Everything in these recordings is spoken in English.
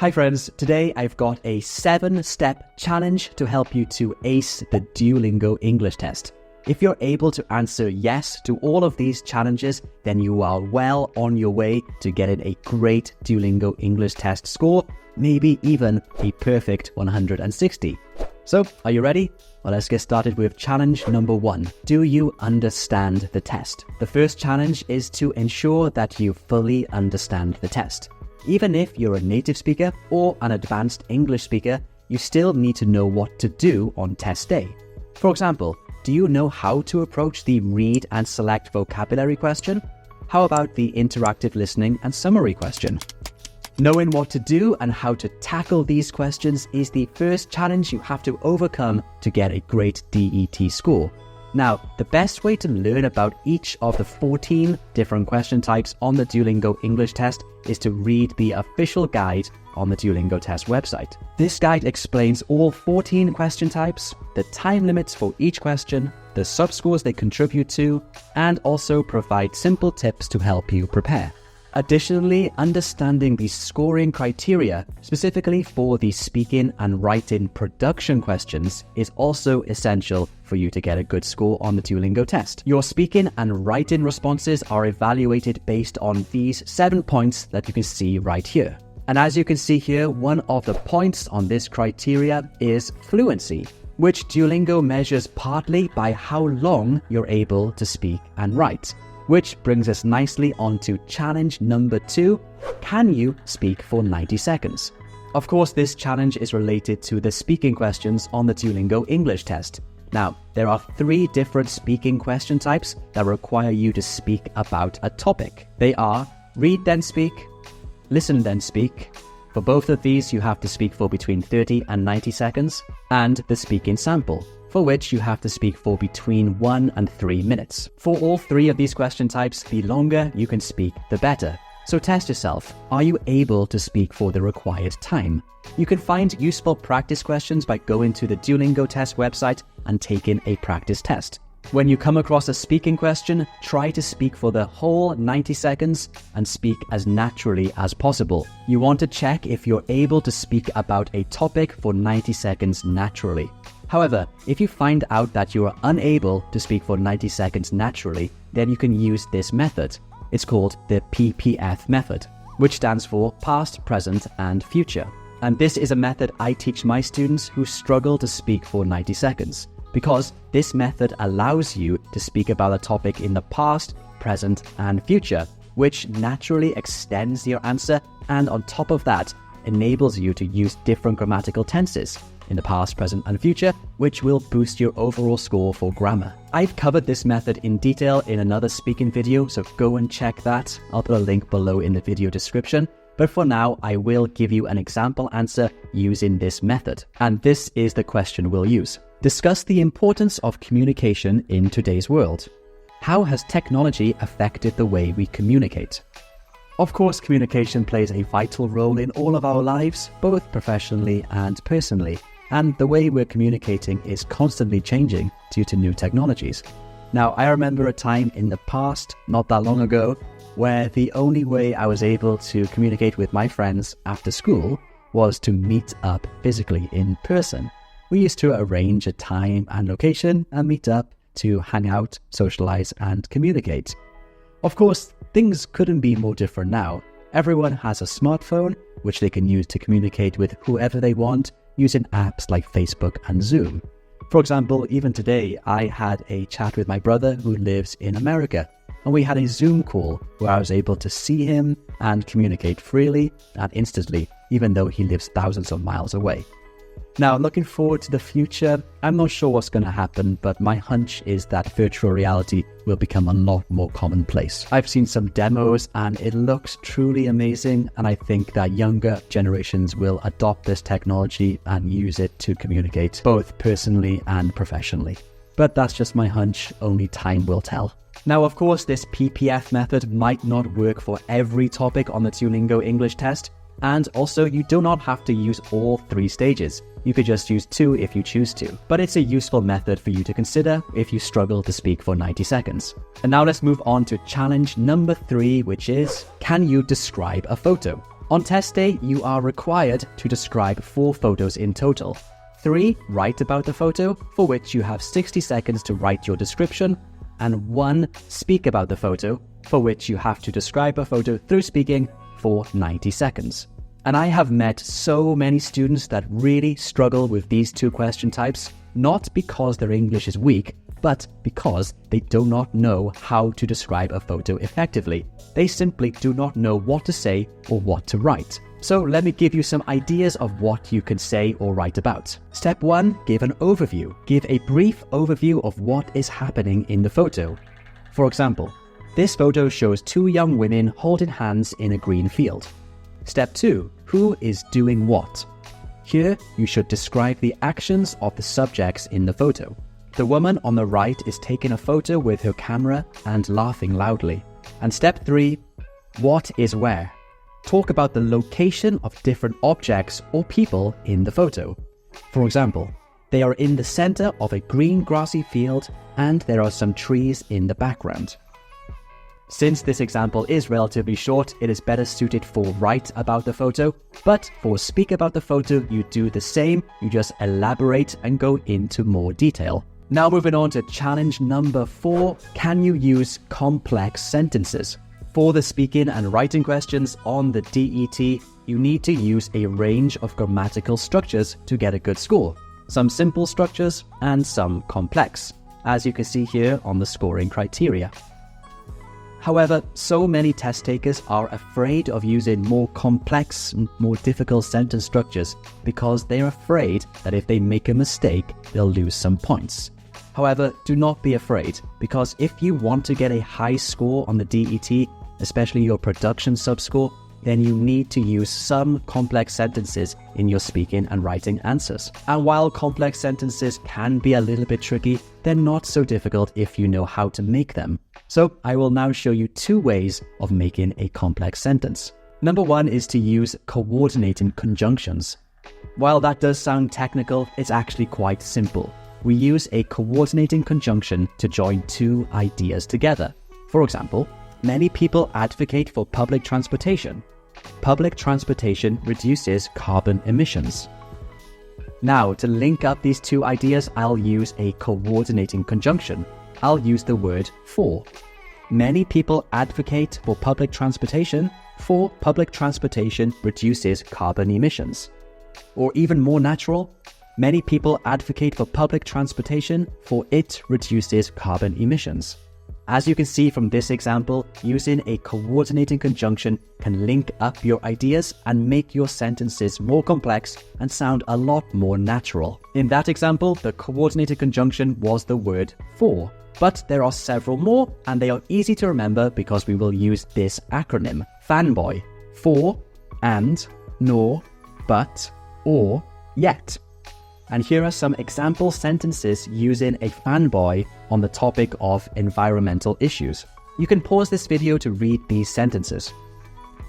Hi friends, today I've got a 7-step challenge to help you to ace the Duolingo English test. If you're able to answer yes to all of these challenges, then you are well on your way to getting a great Duolingo English test score, maybe even a perfect 160. So, are you ready? Well, let's get started with challenge number 1. Do you understand the test? The first challenge is to ensure that you fully understand the test. Even if you're a native speaker or an advanced English speaker, you still need to know what to do on test day. For example, do you know how to approach the read and select vocabulary question? How about the interactive listening and summary question? Knowing what to do and how to tackle these questions is the first challenge you have to overcome to get a great DET score. Now, the best way to learn about each of the 14 different question types on the Duolingo English test is to read the official guide on the Duolingo test website. This guide explains all 14 question types, the time limits for each question, the subscores they contribute to, and also provides simple tips to help you prepare. Additionally, understanding the scoring criteria, specifically for the speaking and writing production questions, is also essential for you to get a good score on the Duolingo test. Your speaking and writing responses are evaluated based on these 7 points that you can see right here. And as you can see here, one of the points on this criteria is fluency, which Duolingo measures partly by how long you're able to speak and write. Which brings us nicely onto challenge number 2. Can you speak for 90 seconds? Of course, this challenge is related to the speaking questions on the Duolingo English test. Now, there are 3 different speaking question types that require you to speak about a topic. They are read then speak, listen then speak. For both of these, you have to speak for between 30 and 90 seconds, and the speaking sample, for which you have to speak for between 1 and 3 minutes. For all 3 of these question types, the longer you can speak, the better. So test yourself. Are you able to speak for the required time? You can find useful practice questions by going to the Duolingo test website and taking a practice test. When you come across a speaking question, try to speak for the whole 90 seconds and speak as naturally as possible. You want to check if you're able to speak about a topic for 90 seconds naturally. However, if you find out that you are unable to speak for 90 seconds naturally, then you can use this method. It's called the PPF method, which stands for past, present, and future. And this is a method I teach my students who struggle to speak for 90 seconds, because this method allows you to speak about a topic in the past, present, and future, which naturally extends your answer, and on top of that, enables you to use different grammatical tenses in the past, present, and future, which will boost your overall score for grammar. I've covered this method in detail in another speaking video, so go and check that. I'll put a link below in the video description. But for now, I will give you an example answer using this method. And this is the question we'll use. Discuss the importance of communication in today's world. How has technology affected the way we communicate? Of course, communication plays a vital role in all of our lives, both professionally and personally. And the way we're communicating is constantly changing due to new technologies. Now, I remember a time in the past, not that long ago, where the only way I was able to communicate with my friends after school was to meet up physically in person. We used to arrange a time and location and meet up to hang out, socialize, and communicate. Of course, things couldn't be more different now. Everyone has a smartphone, which they can use to communicate with whoever they want, using apps like Facebook and Zoom. For example, even today, I had a chat with my brother who lives in America, and we had a Zoom call where I was able to see him and communicate freely and instantly, even though he lives thousands of miles away. Now, looking forward to the future, I'm not sure what's going to happen, but my hunch is that virtual reality will become a lot more commonplace. I've seen some demos and it looks truly amazing, and I think that younger generations will adopt this technology and use it to communicate both personally and professionally. But that's just my hunch, only time will tell. Now, of course, this PPF method might not work for every topic on the Duolingo English test, and also you do not have to use all 3 stages. You could just use 2 if you choose to, but it's a useful method for you to consider if you struggle to speak for 90 seconds. And now let's move on to challenge number 3, which is, can you describe a photo? On test day, you are required to describe 4 photos in total. 3 write about the photo, for which you have 60 seconds to write your description, and 1 speak about the photo, for which you have to describe a photo through speaking for 90 seconds. And I have met so many students that really struggle with these 2 question types, not because their English is weak, but because they do not know how to describe a photo effectively. They simply do not know what to say or what to write. So let me give you some ideas of what you can say or write about. Step 1, give an overview. Give a brief overview of what is happening in the photo. For example, this photo shows 2 young women holding hands in a green field. Step 2, who is doing what? Here, you should describe the actions of the subjects in the photo. The woman on the right is taking a photo with her camera and laughing loudly. And step 3, what is where? Talk about the location of different objects or people in the photo. For example, they are in the center of a green grassy field and there are some trees in the background. Since this example is relatively short, it is better suited for write about the photo, but for speak about the photo, you do the same, you just elaborate and go into more detail. Now moving on to challenge number 4, can you use complex sentences? For the speaking and writing questions on the DET, you need to use a range of grammatical structures to get a good score. Some simple structures and some complex, as you can see here on the scoring criteria. However, so many test takers are afraid of using more complex, more difficult sentence structures because they're afraid that if they make a mistake, they'll lose some points. However, do not be afraid, because if you want to get a high score on the DET, especially your production sub-score, then you need to use some complex sentences in your speaking and writing answers. And while complex sentences can be a little bit tricky, they're not so difficult if you know how to make them. So I will now show you 2 ways of making a complex sentence. Number 1 is to use coordinating conjunctions. While that does sound technical, it's actually quite simple. We use a coordinating conjunction to join 2 ideas together. For example, many people advocate for public transportation. Public transportation reduces carbon emissions. Now, to link up these 2 ideas, I'll use a coordinating conjunction. I'll use the word for. Many people advocate for public transportation, for public transportation reduces carbon emissions. Or even more natural, many people advocate for public transportation, for it reduces carbon emissions. As you can see from this example, using a coordinating conjunction can link up your ideas and make your sentences more complex and sound a lot more natural. In that example, the coordinated conjunction was the word for, but there are several more and they are easy to remember because we will use this acronym: fanboy, for, and, nor, but, or, yet. And here are some example sentences using a fanboy on the topic of environmental issues. You can pause this video to read these sentences.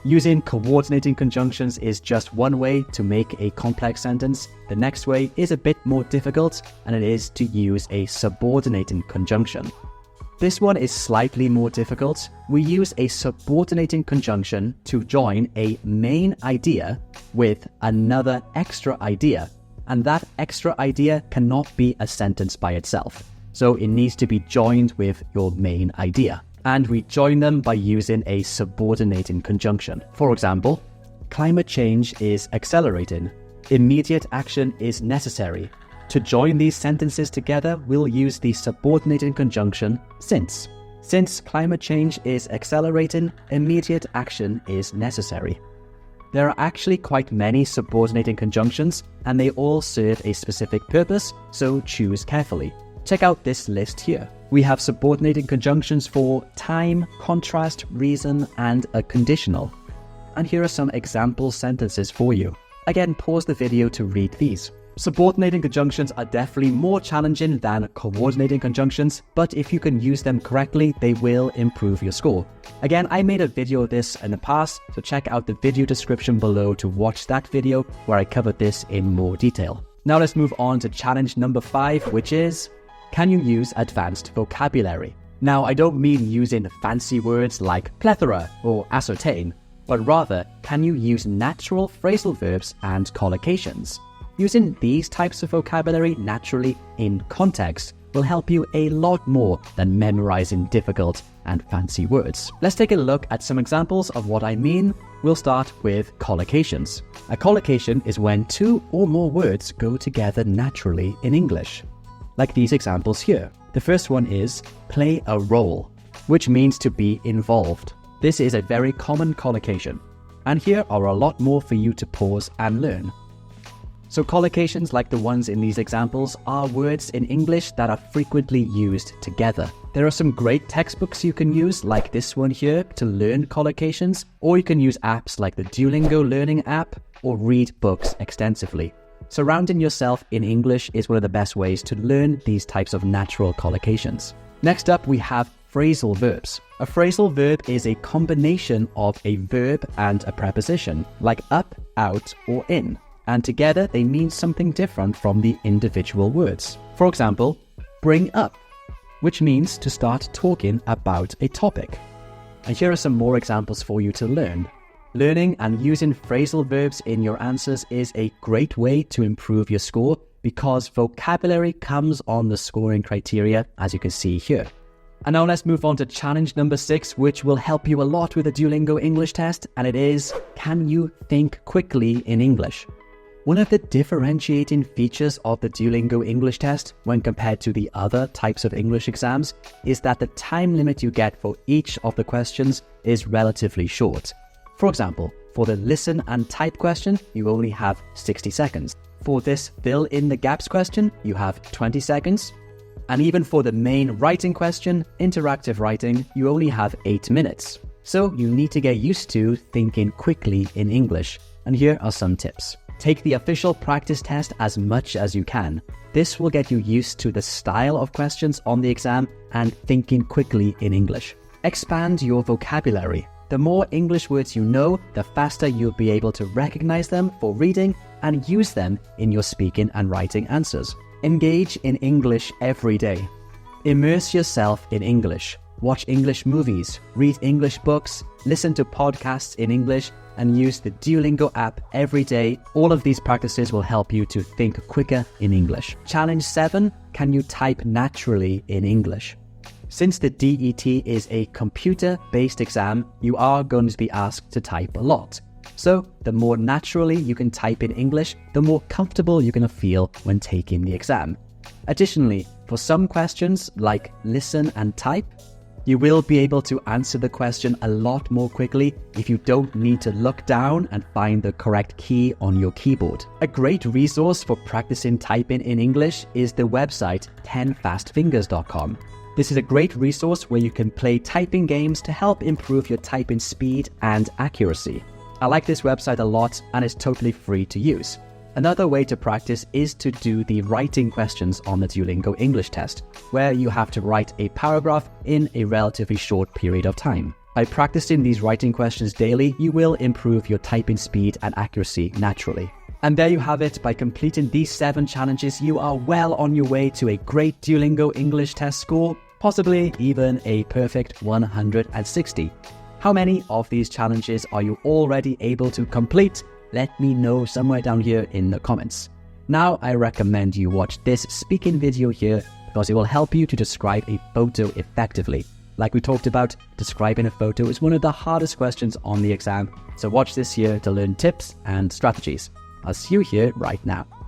Using coordinating conjunctions is just one way to make a complex sentence. The next way is a bit more difficult, and it is to use a subordinating conjunction. This one is slightly more difficult. We use a subordinating conjunction to join a main idea with another extra idea. And that extra idea cannot be a sentence by itself. So it needs to be joined with your main idea. And we join them by using a subordinating conjunction. For example, climate change is accelerating. Immediate action is necessary. To join these sentences together, we'll use the subordinating conjunction since. Since climate change is accelerating, immediate action is necessary. There are actually quite many subordinating conjunctions, and they all serve a specific purpose, so choose carefully. Check out this list here. We have subordinating conjunctions for time, contrast, reason, and a conditional. And here are some example sentences for you. Again, pause the video to read these. Subordinating conjunctions are definitely more challenging than coordinating conjunctions, but if you can use them correctly, they will improve your score. Again, I made a video of this in the past, so check out the video description below to watch that video where I covered this in more detail. Now let's move on to challenge number 5, which is, can you use advanced vocabulary? Now, I don't mean using fancy words like plethora or ascertain. but rather, can you use natural phrasal verbs and collocations? Using these types of vocabulary naturally in context will help you a lot more than memorizing difficult and fancy words. Let's take a look at some examples of what I mean. We'll start with collocations. A collocation is when two or more words go together naturally in English, like these examples here. The first one is play a role, which means to be involved. This is a very common collocation, and here are a lot more for you to pause and learn. So collocations like the ones in these examples are words in English that are frequently used together. There are some great textbooks you can use, like this one here, to learn collocations, or you can use apps like the Duolingo Learning app or read books extensively. Surrounding yourself in English is one of the best ways to learn these types of natural collocations. Next up, we have phrasal verbs. A phrasal verb is a combination of a verb and a preposition, like up, out, or in. And together they mean something different from the individual words. For example, bring up, which means to start talking about a topic. And here are some more examples for you to learn. Learning and using phrasal verbs in your answers is a great way to improve your score because vocabulary comes on the scoring criteria, as you can see here. And now let's move on to challenge number 6, which will help you a lot with the Duolingo English test, and it is, can you think quickly in English? One of the differentiating features of the Duolingo English test when compared to the other types of English exams is that the time limit you get for each of the questions is relatively short. For example, for the listen and type question, you only have 60 seconds. For this fill in the gaps question, you have 20 seconds. And even for the main writing question, interactive writing, you only have 8 minutes. So you need to get used to thinking quickly in English. And here are some tips. Take the official practice test as much as you can. This will get you used to the style of questions on the exam and thinking quickly in English. Expand your vocabulary. The more English words you know, the faster you'll be able to recognize them for reading and use them in your speaking and writing answers. Engage in English every day. Immerse yourself in English. Watch English movies, read English books, listen to podcasts in English, and use the Duolingo app every day. All of these practices will help you to think quicker in English. Challenge 7, can you type naturally in English? Since the DET is a computer-based exam, you are going to be asked to type a lot. So the more naturally you can type in English, the more comfortable you're going to feel when taking the exam. Additionally, for some questions like listen and type, you will be able to answer the question a lot more quickly if you don't need to look down and find the correct key on your keyboard. A great resource for practicing typing in English is the website 10fastfingers.com. This is a great resource where you can play typing games to help improve your typing speed and accuracy. I like this website a lot and it's totally free to use. Another way to practice is to do the writing questions on the Duolingo English test, where you have to write a paragraph in a relatively short period of time. By practicing these writing questions daily, you will improve your typing speed and accuracy naturally. And there you have it. By completing these 7 challenges, you are well on your way to a great Duolingo English test score, possibly even a perfect 160. How many of these challenges are you already able to complete? Let me know somewhere down here in the comments. Now I recommend you watch this speaking video here because it will help you to describe a photo effectively. Like we talked about, describing a photo is one of the hardest questions on the exam. So watch this here to learn tips and strategies. I'll see you here right now.